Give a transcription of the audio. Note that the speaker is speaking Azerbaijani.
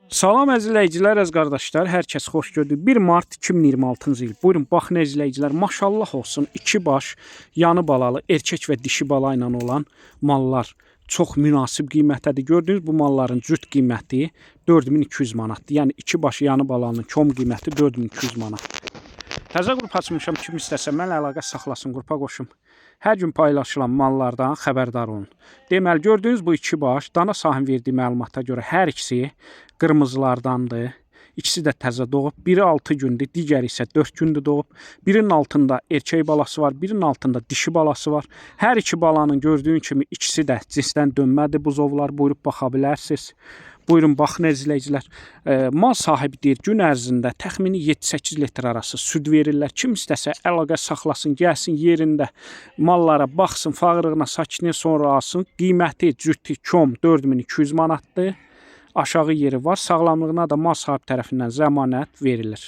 Salam əziz izləyicilər, əziz qardaşlar, hər kəs xoş gördük. 1 mart 2026-cı il. Buyurun, baxın əziz izləyicilər, maşallah olsun, 2 baş yanı balalı, erkək və dişi bala ilə olan mallar çox münasib qiymətdədir. Gördüyünüz bu malların cüt qiyməti 4200 manatdır. Yəni 2 baş yanı balanın kom qiyməti 4200 manatdır. Təzə qrup açmışam, kim istəsə mənlə əlaqə saxlasın, qrupa qoşum. Hər gün paylaşılan mallardan xəbərdar olun. Deməli, gördüyünüz bu 2 baş, dana sahibinin verdiyi məlumata görə hər ikisi qırmızılardandır. İkisi də təzə doğub. Biri 6 gündür, digəri isə 4 gündür doğub. Birinin altında erkək balası var, birinin altında dişi balası var. Hər iki balanın gördüyün kimi ikisi də cinsdən dönmədir. Buzovlar buyurub baxa bilərsiniz. Buyurun, baxın izləyicilər. Mal sahibi deyir, gün ərzində təxmini 7-8 litr arası süd verirlər. Kim istəsə əlaqə saxlasın, gəlsin yerində mallara baxsın, fağırlığına, sakitliyə sonra alsın. Qiyməti cütü kom 4200 manatdır. Aşağı yeri var. Sağlamlığına da mal sahibi tərəfindən zəmanət verilir.